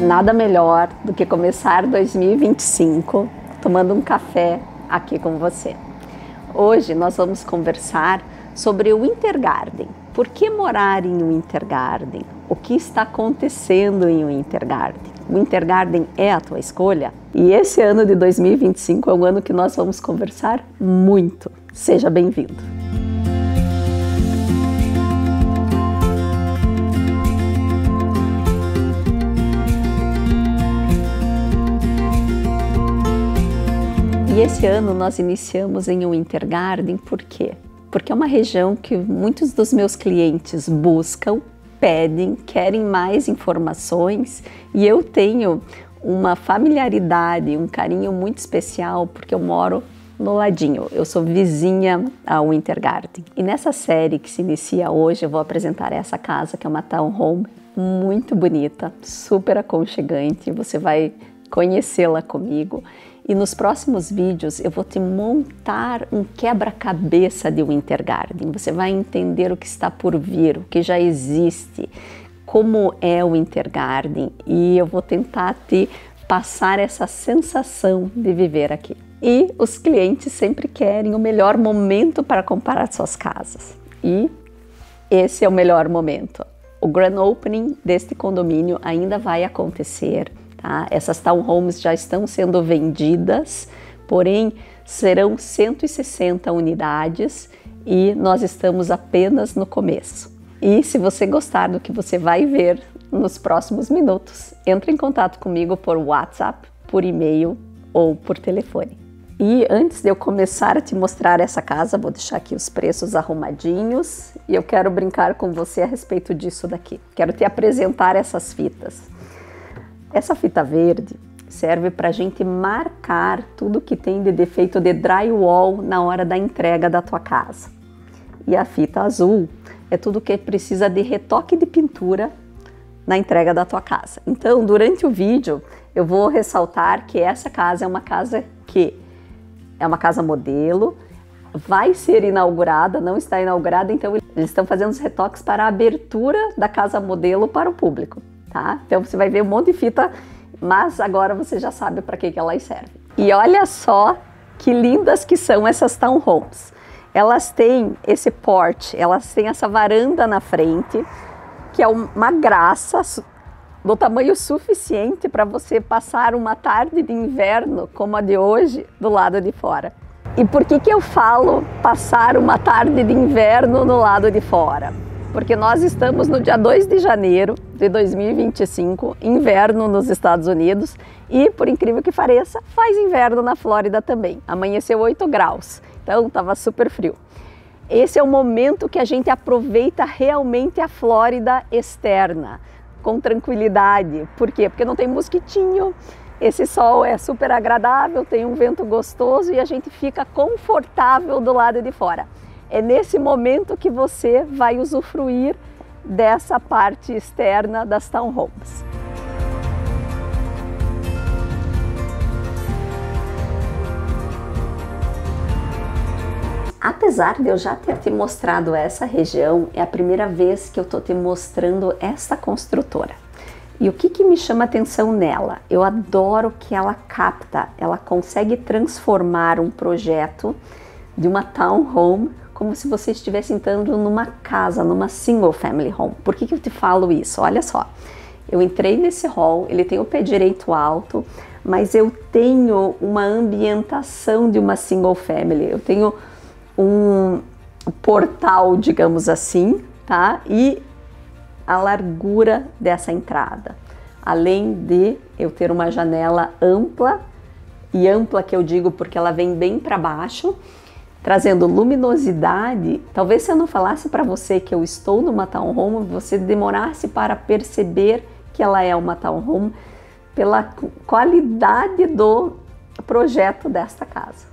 nada melhor do que começar 2025 tomando um café aqui com você. Hoje nós vamos conversar sobre o Winter Garden. Por que morar em um Winter Garden? O que está acontecendo em um Winter Garden? O Winter Garden é a tua escolha? E esse ano de 2025 é um ano que nós vamos conversar muito. Seja bem-vindo! E esse ano nós iniciamos em um Winter Garden, por quê? Porque é uma região que muitos dos meus clientes buscam, pedem, querem mais informações e eu tenho uma familiaridade, um carinho muito especial porque eu moro no ladinho, eu sou vizinha ao Winter Garden. E nessa série que se inicia hoje eu vou apresentar essa casa que é uma townhome muito bonita, super aconchegante, você vai conhecê-la comigo. E nos próximos vídeos eu vou te montar um quebra-cabeça de Winter Garden. Você vai entender o que está por vir, o que já existe, como é o Winter Garden e eu vou tentar te passar essa sensação de viver aqui. E os clientes sempre querem o melhor momento para comprar suas casas. E esse é o melhor momento. O grand opening deste condomínio ainda vai acontecer. Tá? Essas townhomes já estão sendo vendidas, porém serão 160 unidades e nós estamos apenas no começo. E se você gostar do que você vai ver nos próximos minutos, entre em contato comigo por WhatsApp, por e-mail ou por telefone. E antes de eu começar a te mostrar essa casa, vou deixar aqui os preços arrumadinhos e eu quero brincar com você a respeito disso daqui. Quero te apresentar essas fitas. Essa fita verde serve para a gente marcar tudo que tem de defeito de drywall na hora da entrega da tua casa. E a fita azul é tudo que precisa de retoque de pintura na entrega da tua casa. Então, durante o vídeo, eu vou ressaltar que essa casa é uma casa modelo, vai ser inaugurada, não está inaugurada, então eles estão fazendo os retoques para a abertura da casa modelo para o público. Tá? Então você vai ver um monte de fita, mas agora você já sabe para que elas servem. E olha só que lindas que são essas townhomes. Elas têm esse porch, elas têm essa varanda na frente, que é uma graça, do tamanho suficiente para você passar uma tarde de inverno como a de hoje do lado de fora. E por que eu falo passar uma tarde de inverno no lado de fora? Porque nós estamos no dia 2 de janeiro de 2025, inverno nos Estados Unidos e, por incrível que pareça, faz inverno na Flórida também. Amanheceu 8 graus, então estava super frio. Esse é o momento que a gente aproveita realmente a Flórida externa, com tranquilidade. Por quê? Porque não tem mosquitinho, esse sol é super agradável, tem um vento gostoso e a gente fica confortável do lado de fora. É nesse momento que você vai usufruir dessa parte externa das townhomes. Apesar de eu já ter te mostrado essa região, é a primeira vez que eu estou te mostrando essa construtora. E o que me chama atenção nela? Eu adoro que ela capta, ela consegue transformar um projeto de uma townhome como se você estivesse entrando numa casa, numa single family home. Por que eu te falo isso? Olha só, eu entrei nesse hall, ele tem o pé direito alto, mas eu tenho uma ambientação de uma single family. Eu tenho um portal, digamos assim, tá? E a largura dessa entrada. Além de eu ter uma janela ampla, e ampla que eu digo porque ela vem bem para baixo, trazendo luminosidade. Talvez se eu não falasse para você que eu estou numa townhome, você demorasse para perceber que ela é uma townhome pela qualidade do projeto desta casa.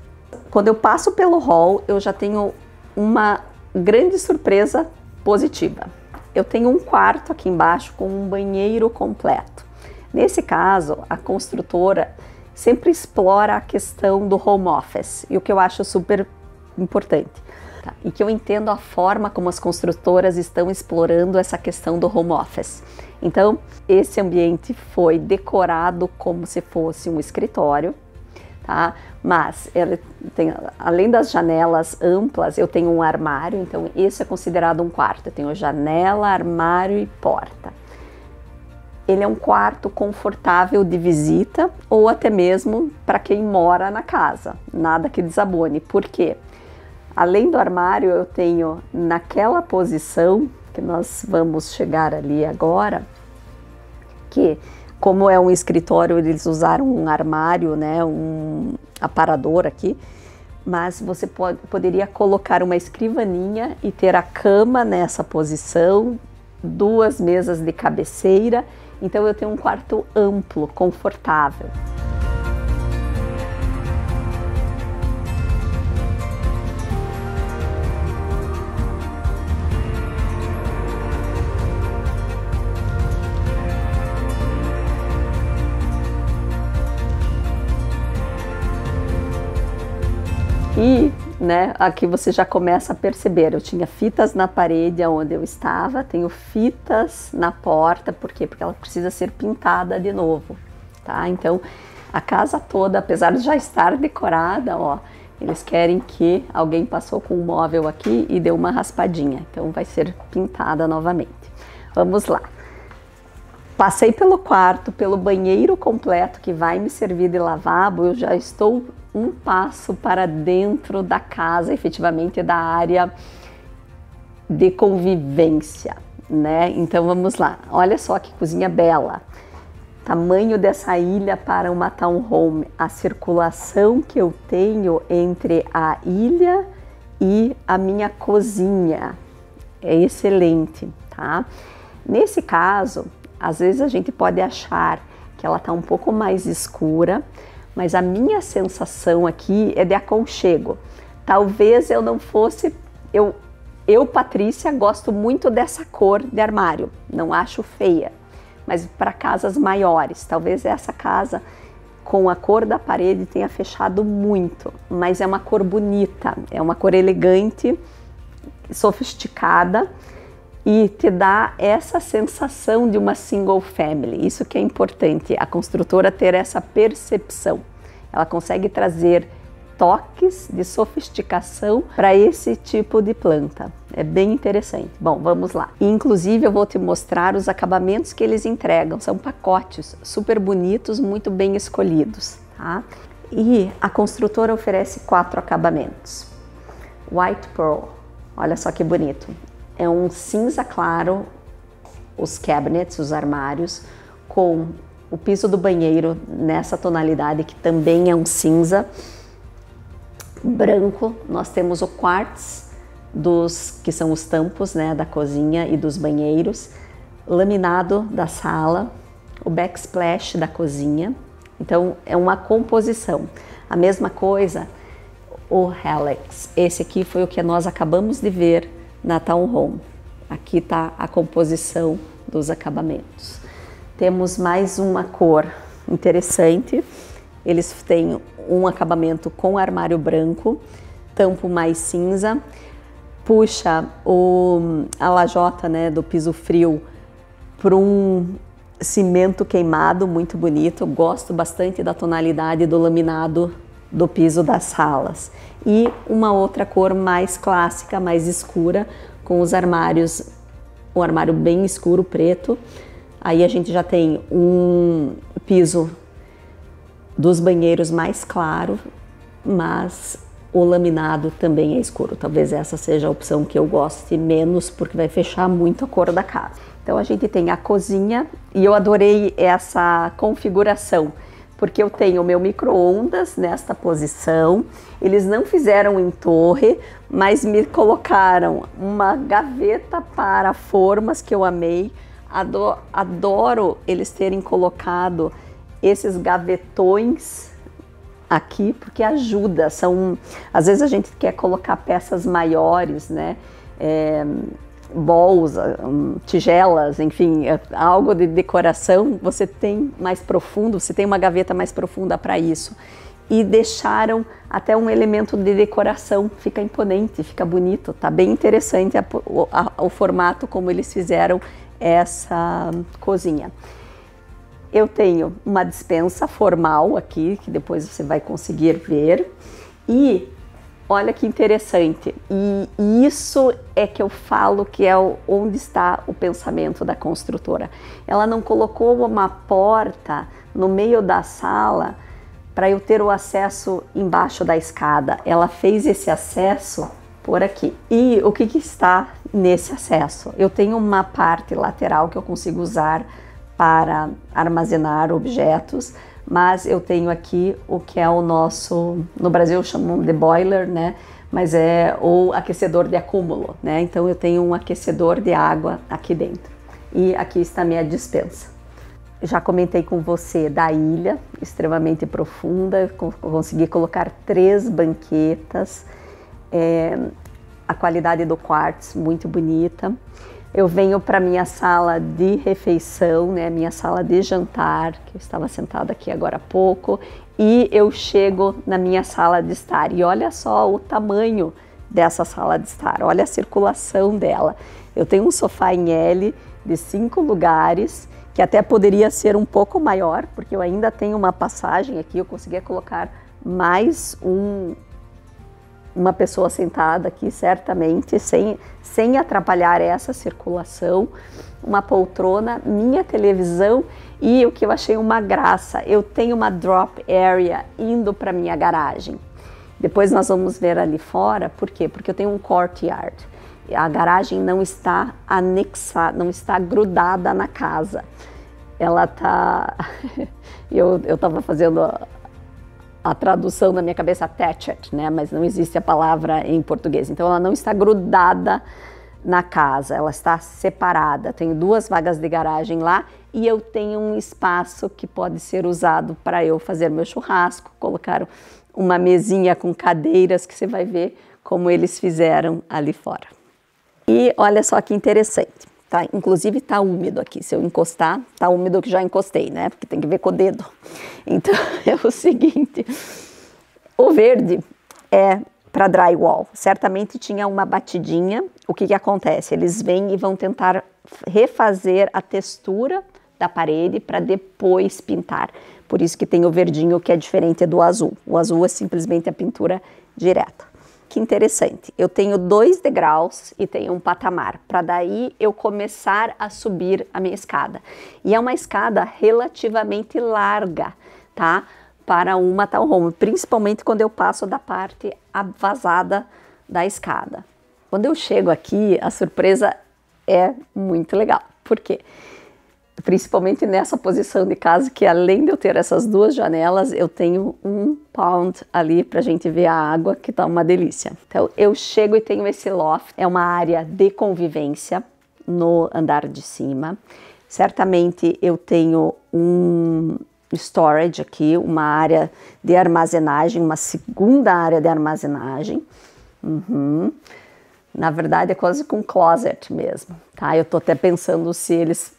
Quando eu passo pelo hall, eu já tenho uma grande surpresa positiva. Eu tenho um quarto aqui embaixo com um banheiro completo. Nesse caso, a construtora sempre explora a questão do home office, e o que eu acho super importante. Tá? E que eu entendo a forma como as construtoras estão explorando essa questão do home office. Então, esse ambiente foi decorado como se fosse um escritório, tá? Mas ele tem, além das janelas amplas, eu tenho um armário, então esse é considerado um quarto. Eu tenho janela, armário e porta. Ele é um quarto confortável de visita ou até mesmo para quem mora na casa, nada que desabone. Por quê? Além do armário, eu tenho naquela posição, que nós vamos chegar ali agora, que como é um escritório, eles usaram um armário, né, um aparador aqui, mas você poderia colocar uma escrivaninha e ter a cama nessa posição, 2 mesas de cabeceira. Então eu tenho um quarto amplo, confortável. E, né, aqui você já começa a perceber, eu tinha fitas na parede onde eu estava, tenho fitas na porta, por quê? Porque ela precisa ser pintada de novo, tá? Então, a casa toda, apesar de já estar decorada, ó, eles querem que alguém passou com um móvel aqui e deu uma raspadinha, então vai ser pintada novamente. Vamos lá. Passei pelo quarto, pelo banheiro completo que vai me servir de lavabo, eu já estou um passo para dentro da casa, efetivamente da área de convivência, né? Então vamos lá, olha só que cozinha bela, tamanho dessa ilha para uma townhome, a circulação que eu tenho entre a ilha e a minha cozinha é excelente, tá? Nesse caso, às vezes a gente pode achar que ela tá um pouco mais escura, mas a minha sensação aqui é de aconchego. Talvez eu não fosse... Eu, Patrícia, gosto muito dessa cor de armário, não acho feia, mas para casas maiores, talvez essa casa com a cor da parede tenha fechado muito, mas é uma cor bonita, é uma cor elegante, sofisticada, e te dá essa sensação de uma single family. Isso que é importante, a construtora ter essa percepção. Ela consegue trazer toques de sofisticação para esse tipo de planta. É bem interessante. Bom, vamos lá. Inclusive eu vou te mostrar os acabamentos que eles entregam. São pacotes super bonitos, muito bem escolhidos, tá? E a construtora oferece 4 acabamentos. White Pearl, olha só que bonito. É um cinza claro, os cabinets, os armários, com o piso do banheiro nessa tonalidade que também é um cinza branco. Nós temos o quartz, que são os tampos, né, da cozinha e dos banheiros, laminado da sala, o backsplash da cozinha. Então é uma composição. A mesma coisa, o Helix. Esse aqui foi o que nós acabamos de ver na townhome. Aqui está a composição dos acabamentos. Temos mais uma cor interessante. Eles têm um acabamento com armário branco, tampo mais cinza, puxa a lajota, né, do piso frio para um cimento queimado muito bonito. Gosto bastante da tonalidade do laminado do piso das salas. E uma outra cor mais clássica, mais escura, com os armários, um armário bem escuro, preto. Aí a gente já tem um piso dos banheiros mais claro, mas o laminado também é escuro. Talvez essa seja a opção que eu goste menos, porque vai fechar muito a cor da casa. Então a gente tem a cozinha, e eu adorei essa configuração, porque eu tenho o meu micro-ondas nesta posição. Eles não fizeram em torre, mas me colocaram uma gaveta para formas que eu amei. Adoro eles terem colocado esses gavetões aqui, porque ajuda. Às vezes a gente quer colocar peças maiores, né? Bowls, tigelas, enfim, algo de decoração, você tem mais profundo, você tem uma gaveta mais profunda para isso. E deixaram até um elemento de decoração, fica imponente, fica bonito, tá bem interessante o formato como eles fizeram essa cozinha. Eu tenho uma despensa formal aqui, que depois você vai conseguir ver, e olha que interessante, e isso é que eu falo que é onde está o pensamento da construtora. Ela não colocou uma porta no meio da sala para eu ter o acesso embaixo da escada. Ela fez esse acesso por aqui. E o que está nesse acesso? Eu tenho uma parte lateral que eu consigo usar para armazenar objetos, mas eu tenho aqui o que é o nosso, no Brasil chamam de boiler, né? Mas é o aquecedor de acúmulo, né? Então eu tenho um aquecedor de água aqui dentro. E aqui está a minha despensa. Já comentei com você da ilha, extremamente profunda, consegui colocar 3 banquetas, a qualidade do quartzo muito bonita. Eu venho para minha sala de refeição, né, minha sala de jantar, que eu estava sentada aqui agora há pouco, e eu chego na minha sala de estar. E olha só o tamanho dessa sala de estar, olha a circulação dela. Eu tenho um sofá em L de 5 lugares, que até poderia ser um pouco maior, porque eu ainda tenho uma passagem aqui, eu conseguia colocar mais uma pessoa sentada aqui, certamente, sem atrapalhar essa circulação, uma poltrona, minha televisão e o que eu achei uma graça, eu tenho uma drop area indo para minha garagem. Depois nós vamos ver ali fora, por quê? Porque eu tenho um courtyard. A garagem não está anexada, não está grudada na casa. Ela tá... eu estava fazendo a tradução na minha cabeça, attached, né? Mas não existe a palavra em português. Então ela não está grudada na casa, ela está separada. Tenho 2 vagas de garagem lá e eu tenho um espaço que pode ser usado para eu fazer meu churrasco, colocar uma mesinha com cadeiras que você vai ver como eles fizeram ali fora. E olha só que interessante, tá? Inclusive tá úmido aqui, se eu encostar, tá úmido que já encostei, né? Porque tem que ver com o dedo. Então é o seguinte, o verde é para drywall, certamente tinha uma batidinha. O que acontece? Eles vêm e vão tentar refazer a textura da parede para depois pintar. Por isso que tem o verdinho que é diferente do azul. O azul é simplesmente a pintura direta. Que interessante, eu tenho 2 degraus e tenho um patamar, para daí eu começar a subir a minha escada. E é uma escada relativamente larga, tá? Para uma townhome, principalmente quando eu passo da parte vazada da escada. Quando eu chego aqui, a surpresa é muito legal. Por quê? Principalmente nessa posição de casa, que além de eu ter essas 2 janelas, eu tenho um pond ali pra gente ver a água, que tá uma delícia. Então eu chego e tenho esse loft, é uma área de convivência no andar de cima. Certamente eu tenho um storage aqui, uma área de armazenagem, uma segunda área de armazenagem. Na verdade é quase com closet mesmo, tá? Eu tô até pensando se eles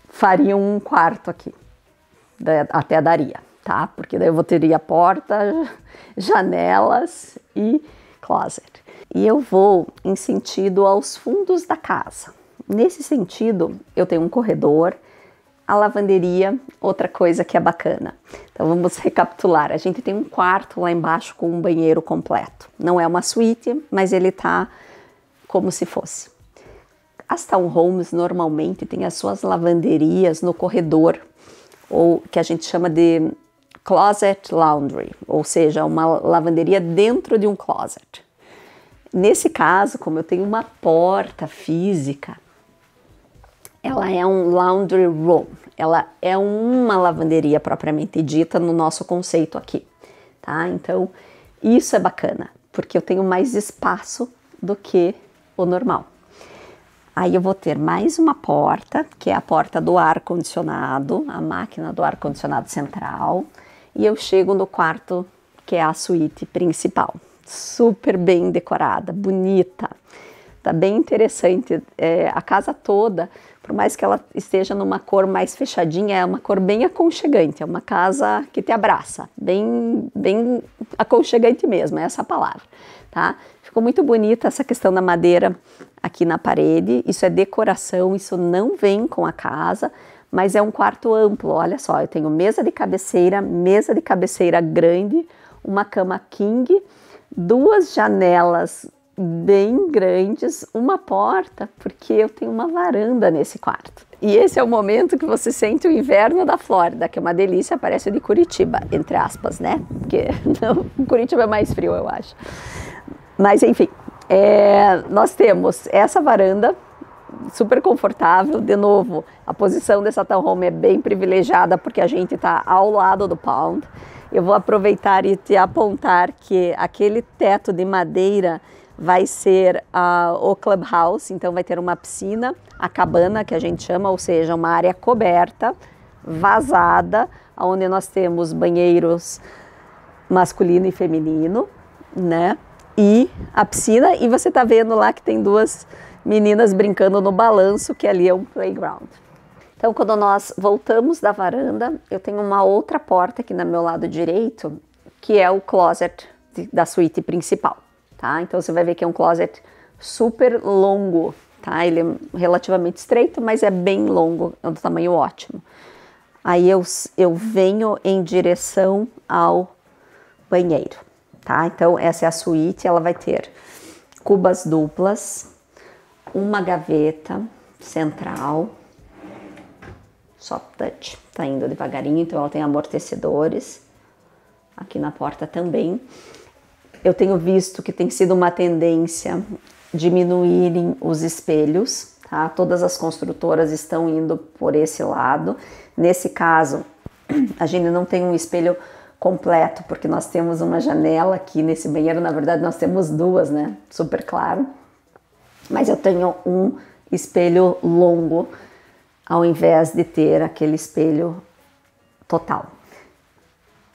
fariam um quarto aqui, até daria, tá? Porque daí eu teria porta, janelas e closet. E eu vou em sentido aos fundos da casa. Nesse sentido, eu tenho um corredor, a lavanderia, outra coisa que é bacana. Então vamos recapitular, a gente tem um quarto lá embaixo com um banheiro completo. Não é uma suíte, mas ele tá como se fosse. As townhomes normalmente têm as suas lavanderias no corredor, ou que a gente chama de closet laundry, ou seja, uma lavanderia dentro de um closet. Nesse caso, como eu tenho uma porta física, ela é um laundry room, ela é uma lavanderia propriamente dita no nosso conceito aqui, tá? Então, isso é bacana, porque eu tenho mais espaço do que o normal. Aí eu vou ter mais uma porta, que é a porta do ar-condicionado, a máquina do ar-condicionado central. E eu chego no quarto, que é a suíte principal. Super bem decorada, bonita. Tá bem interessante. A casa toda, por mais que ela esteja numa cor mais fechadinha, é uma cor bem aconchegante. É uma casa que te abraça. Bem aconchegante mesmo, é essa a palavra. Tá? ficou muito bonita essa questão da madeira aqui na parede. Isso é decoração, isso não vem com a casa, mas é um quarto amplo. Olha só, eu tenho mesa de cabeceira grande, uma cama king, 2 janelas bem grandes, uma porta, porque eu tenho uma varanda nesse quarto. E esse é o momento que você sente o inverno da Flórida, que é uma delícia, parece o de Curitiba, entre aspas, né? Porque não, Curitiba é mais frio, eu acho. Mas enfim, nós temos essa varanda super confortável. De novo, a posição dessa townhome é bem privilegiada porque a gente está ao lado do Pound. Eu vou aproveitar e te apontar que aquele teto de madeira vai ser o clubhouse, então vai ter uma piscina, a cabana que a gente chama, ou seja, uma área coberta, vazada, onde nós temos banheiros masculino e feminino, né? E a piscina, e você tá vendo lá que tem 2 meninas brincando no balanço, que ali é um playground. Então, quando nós voltamos da varanda, eu tenho uma outra porta aqui no meu lado direito, que é o closet da suíte principal. Tá? Então você vai ver que é um closet super longo, tá? Ele é relativamente estreito, mas é bem longo, é um tamanho ótimo. Aí eu venho em direção ao banheiro, tá? Então essa é a suíte, ela vai ter cubas duplas, uma gaveta central, soft touch, tá indo devagarinho, então ela tem amortecedores, aqui na porta também. Eu tenho visto que tem sido uma tendência diminuírem os espelhos, tá? Todas as construtoras estão indo por esse lado. Nesse caso, a gente não tem um espelho completo, porque nós temos uma janela aqui nesse banheiro. Na verdade, nós temos 2, né? Super claro. Mas eu tenho um espelho longo, ao invés de ter aquele espelho total.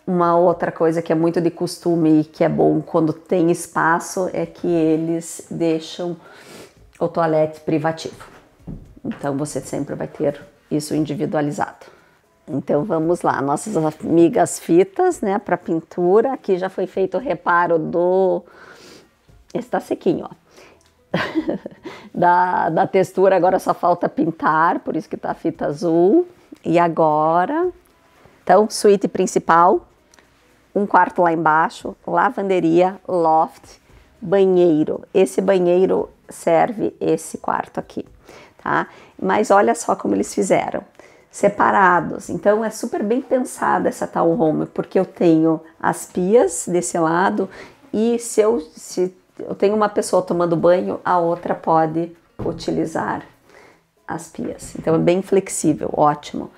Uma outra coisa que é muito de costume e que é bom quando tem espaço é que eles deixam o toalete privativo. Então você sempre vai ter isso individualizado. Então vamos lá, nossas amigas fitas, né, para pintura. Aqui já foi feito o reparo do... Esse tá sequinho, ó. da textura, agora só falta pintar, por isso que tá a fita azul. E agora... Então, suíte principal. Um quarto lá embaixo, lavanderia, loft, banheiro. Esse banheiro serve esse quarto aqui, tá? Mas olha só como eles fizeram. Separados. Então é super bem pensada essa townhome, porque eu tenho as pias desse lado e se eu tenho uma pessoa tomando banho, a outra pode utilizar as pias. Então é bem flexível, ótimo.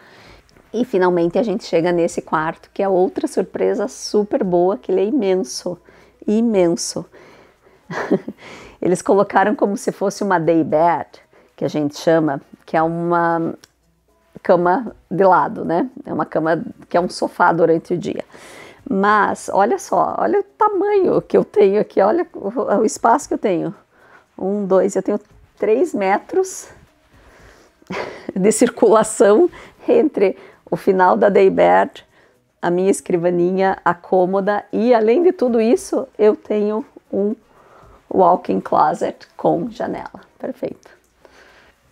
E finalmente a gente chega nesse quarto, que é outra surpresa super boa, que ele é imenso, imenso. Eles colocaram como se fosse uma day bed, que a gente chama, que é uma cama de lado, né? É uma cama que é um sofá durante o dia. Mas olha só, olha o tamanho que eu tenho aqui, olha o espaço que eu tenho. 1, 2, eu tenho 3 metros de circulação entre o final da daybed, a minha escrivaninha, a cômoda e além de tudo isso, eu tenho um walk-in closet com janela. Perfeito.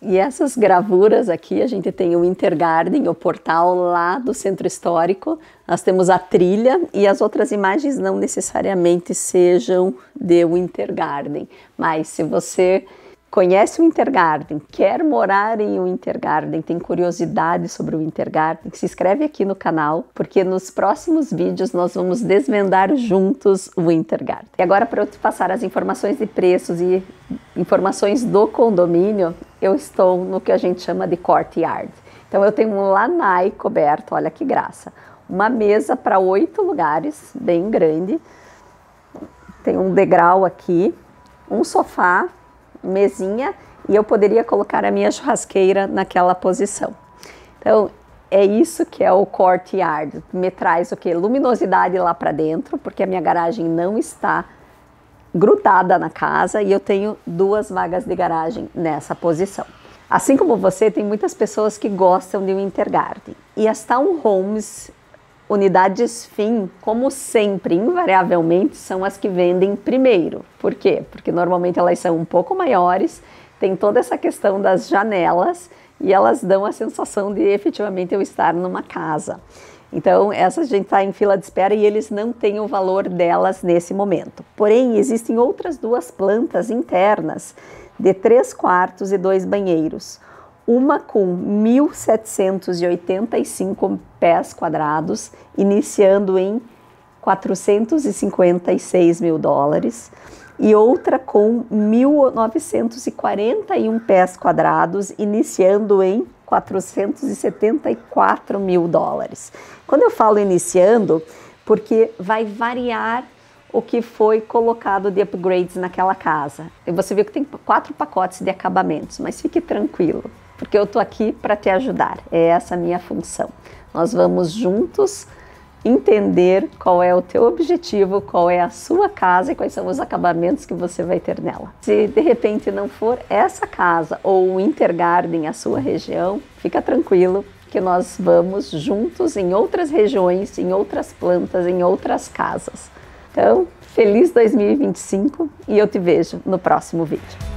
E essas gravuras aqui, a gente tem o Intergarden, o portal lá do Centro Histórico, nós temos a trilha e as outras imagens não necessariamente sejam de Intergarden, mas se você conhece o Intergarden, quer morar em um Intergarden, tem curiosidade sobre o Intergarden, se inscreve aqui no canal, porque nos próximos vídeos nós vamos desvendar juntos o Intergarden. E agora, para eu te passar as informações de preços e informações do condomínio, eu estou no que a gente chama de courtyard. Então eu tenho um lanai coberto, olha que graça, uma mesa para 8 lugares, bem grande, tem um degrau aqui, um sofá, mesinha, e eu poderia colocar a minha churrasqueira naquela posição. Então, é isso que é o courtyard. Me traz o que? Luminosidade lá para dentro, porque a minha garagem não está grudada na casa e eu tenho 2 vagas de garagem nessa posição. Assim como você, tem muitas pessoas que gostam de um Intergarden. E as townhomes, unidades FIM, como sempre, invariavelmente, são as que vendem primeiro. Por quê? Porque normalmente elas são um pouco maiores, tem toda essa questão das janelas e elas dão a sensação de efetivamente eu estar numa casa. Então, essa gente está em fila de espera e eles não têm o valor delas nesse momento. Porém, existem outras 2 plantas internas de 3 quartos e 2 banheiros. Uma com 1.785 pés quadrados, iniciando em 456 mil dólares, e outra com 1.941 pés quadrados, iniciando em 474 mil dólares. Quando eu falo iniciando, porque vai variar o que foi colocado de upgrades naquela casa. E você viu que tem 4 pacotes de acabamentos, mas fique tranquilo, porque eu tô aqui para te ajudar. É essa a minha função. Nós vamos juntos entender qual é o teu objetivo, qual é a sua casa e quais são os acabamentos que você vai ter nela. Se de repente não for essa casa ou o Intergarden a sua região, fica tranquilo que nós vamos juntos em outras regiões, em outras plantas, em outras casas. Então, feliz 2025 e eu te vejo no próximo vídeo.